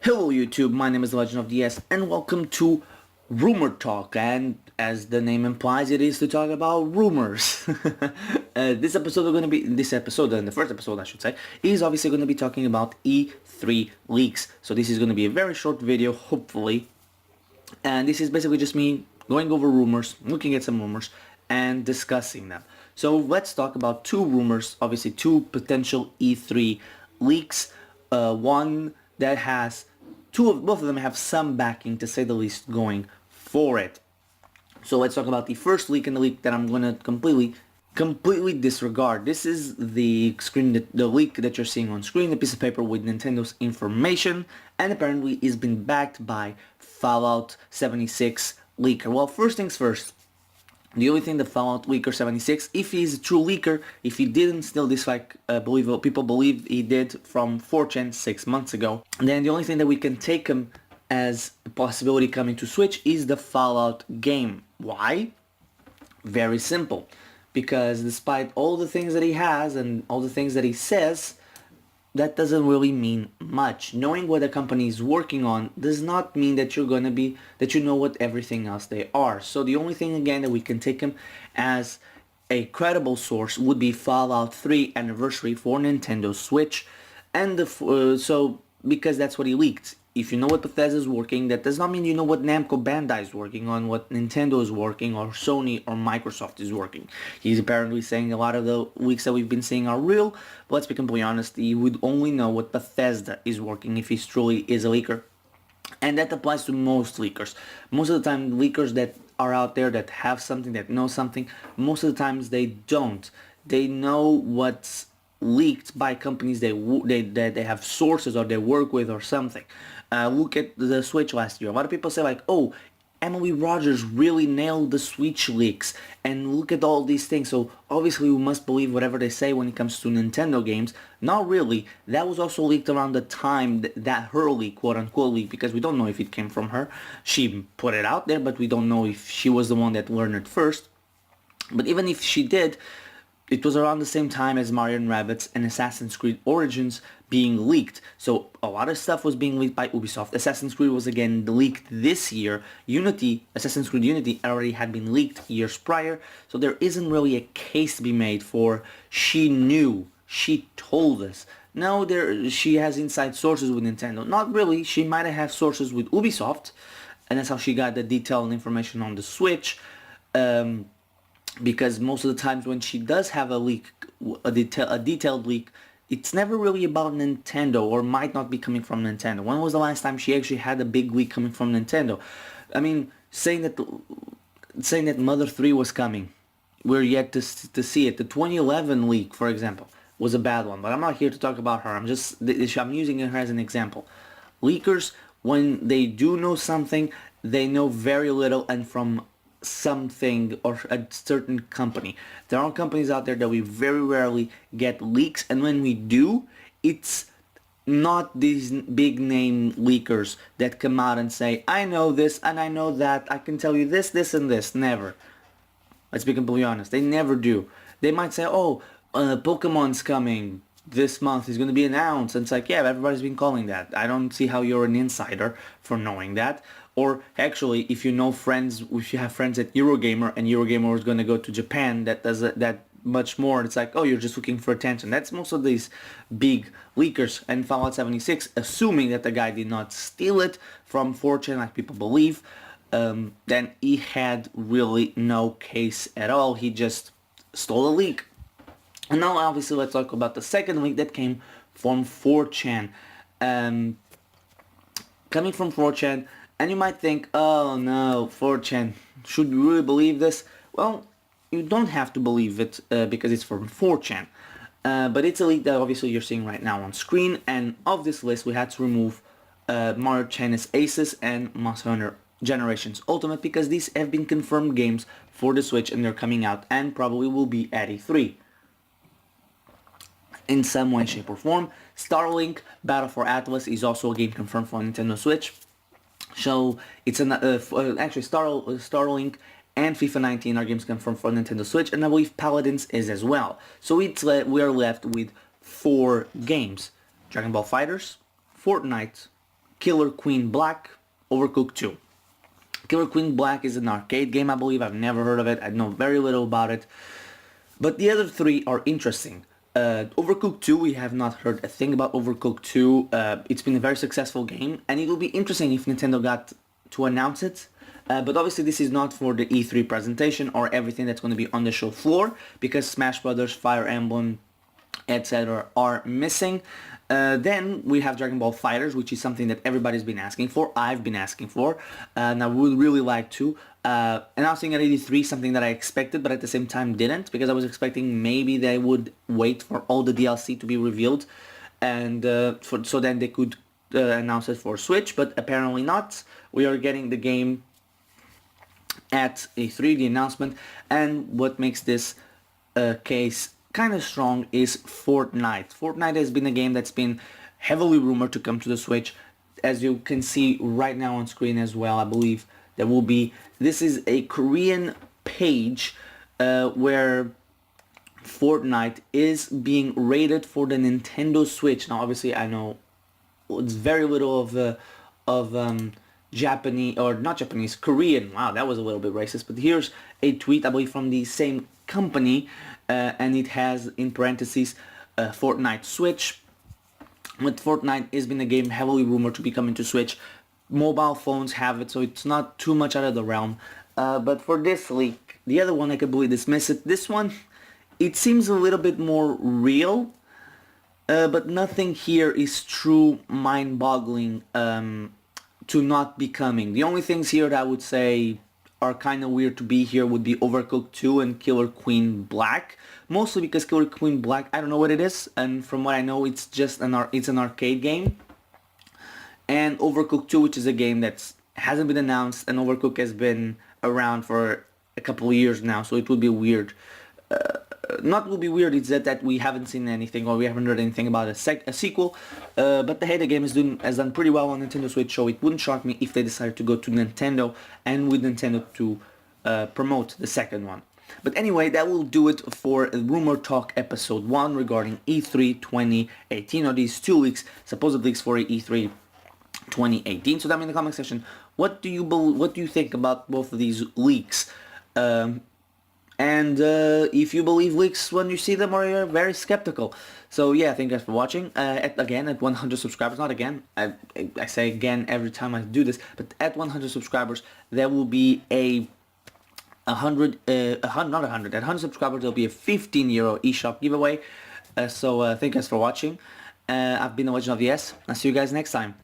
Hello YouTube, my name is The Legend of DS and welcome to Rumor Talk, and as the name implies, it is to talk about rumors. This episode and the first episode I should say, is obviously going to be talking about E3 leaks. So this is going to be a very short video, hopefully, and this is basically just me going over rumors, looking at some rumors, and discussing them. So let's talk about two rumors, obviously two potential E3 leaks. One that has both of them have some backing, to say the least, going for it. So let's talk about the first leak, and the leak that I'm going to completely disregard. This is the leak that you're seeing on screen, the piece of paper with Nintendo's information, and apparently is being backed by Fallout 76 leaker. Well, first things first. The only thing that Fallout leaker 76, if he's a true leaker, if he didn't steal this like people believe he did from 4chan 6 months ago, then the only thing that we can take him as a possibility coming to Switch is the Fallout game. Why? Very simple. Because despite all the things that he has and all the things that he says, that doesn't really mean much. Knowing what a company is working on does not mean that you know what everything else they are. So the only thing again that we can take him as a credible source would be Fallout 3 anniversary for Nintendo Switch, and so because that's what he leaked. If you know what Bethesda is working, that does not mean you know what Namco Bandai is working on, what Nintendo is working, or Sony or Microsoft is working. He's apparently saying a lot of the leaks that we've been seeing are real, but let's be completely honest, he would only know what Bethesda is working if he truly is a leaker. And that applies to most leakers. Most of the time, leakers that are out there that have something, that know something, most of the times they don't. They know what's leaked by companies that they have sources or they work with or something. Look at the Switch last year. A lot of people say like, oh, Emily Rogers really nailed the Switch leaks, and look at all these things. So obviously we must believe whatever they say when it comes to Nintendo games. Not really. That was also leaked around the time that her leak, quote unquote leak, because we don't know if it came from her. She put it out there, but we don't know if she was the one that learned it first. But even if she did, it was around the same time as Mario & Rabbids and Assassin's Creed Origins being leaked. So a lot of stuff was being leaked by Ubisoft. Assassin's Creed was again leaked this year. Assassin's Creed Unity already had been leaked years prior. So there isn't really a case to be made for she knew, she told us. No, she has inside sources with Nintendo. Not really. She might have sources with Ubisoft, and that's how she got the detailed information on the Switch. Because most of the times when she does have a leak, a detailed leak, it's never really about Nintendo, or might not be coming from Nintendo. When was the last time she actually had a big leak coming from Nintendo? I mean, saying that Mother 3 was coming, we're yet to see it. The 2011 leak, for example, was a bad one, but I'm not here to talk about her. I'm using her as an example. Leakers, when they do know something, they know very little, and from something or a certain company. There are companies out there that we very rarely get leaks, and when we do, it's not these big name leakers that come out and say, I know this and I know that, I can tell you this, this and this. Never. Let's be completely honest. They never do. They might say, oh, Pokemon's coming this month, is going to be announced, and it's like, yeah, everybody's been calling that. I don't see how you're an insider for knowing that. Or actually, if you have friends at Eurogamer, and Eurogamer is going to go to Japan, that does that much more, it's like, oh, you're just looking for attention. That's most of these big leakers. And Fallout 76, assuming that the guy did not steal it from 4chan like people believe, then he had really no case at all. He just stole a leak. And now obviously let's talk about the second leak that came from 4chan. Coming from 4chan, and you might think, oh no, 4chan, should we really believe this? Well, you don't have to believe it because it's from 4chan. But it's a leak that obviously you're seeing right now on screen, and of this list we had to remove Mario Tennis Aces and Monster Hunter Generations Ultimate, because these have been confirmed games for the Switch and they're coming out and probably will be at E3. In some way, shape or form. Starlink Battle for Atlas is also a game confirmed for Nintendo Switch. So it's actually Starlink and FIFA 19 are games confirmed for Nintendo Switch, and I believe Paladins is as well. So we are left with 4 games: Dragon Ball FighterZ, Fortnite, Killer Queen Black, Overcooked 2. Killer Queen Black is an arcade game, I believe. I've never heard of it. I know very little about it. But the other three are interesting. Overcooked 2, we have not heard a thing about Overcooked 2. It's been a very successful game, and it will be interesting if Nintendo got to announce it. But obviously this is not for the E3 presentation or everything that's going to be on the show floor, because Smash Brothers, Fire Emblem, etc. are missing. Then we have Dragon Ball FighterZ, which is something that everybody's been asking for. I've been asking for, and I would really like to. Announcing at E3, something that I expected, but at the same time didn't, because I was expecting maybe they would wait for all the DLC to be revealed, and so then they could announce it for Switch, but apparently not. We are getting the game at E3, the announcement, and what makes this case kind of strong is Fortnite. Fortnite has been a game that's been heavily rumored to come to the Switch. As you can see right now on screen as well, I believe there will be, this is a Korean page where Fortnite is being rated for the Nintendo Switch. Now obviously I know it's very little of Japanese, or not Japanese, Korean. Wow, that was a little bit racist. But here's a tweet, I believe, from the same company, and it has in parentheses Fortnite Switch. But Fortnite has been a game heavily rumored to be coming to Switch. Mobile phones have it, so it's not too much out of the realm. But for this leak, the other one I completely dismiss it. This one, it seems a little bit more real, but nothing here is true mind-boggling to not be coming. The only things here that I would say are kind of weird to be here would be Overcooked 2 and Killer Queen Black. Mostly because Killer Queen Black, I don't know what it is, and from what I know, it's just an arcade game. And Overcooked 2, which is a game that hasn't been announced, and Overcooked has been around for a couple of years now, so it would be weird. Not would be weird, it's that we haven't seen anything, or we haven't heard anything about a sequel. But the Hey, the game has done pretty well on Nintendo Switch, so it wouldn't shock me if they decided to go to Nintendo, and with Nintendo to promote the second one. But anyway, that will do it for Rumor Talk episode 1 regarding E3 2018, or these 2 leaks, supposed leaks for E3 2018. So tell me in the comment section, what do you think about both of these leaks? And if you believe leaks when you see them, or you're very skeptical. So yeah, thank you guys for watching. Again, at 100 subscribers, not again, I say again every time I do this, but at 100 subscribers, there will be at 100 subscribers, there'll be a €15 eShop giveaway. So thank you guys for watching. I've been the Legend of the S. I'll see you guys next time.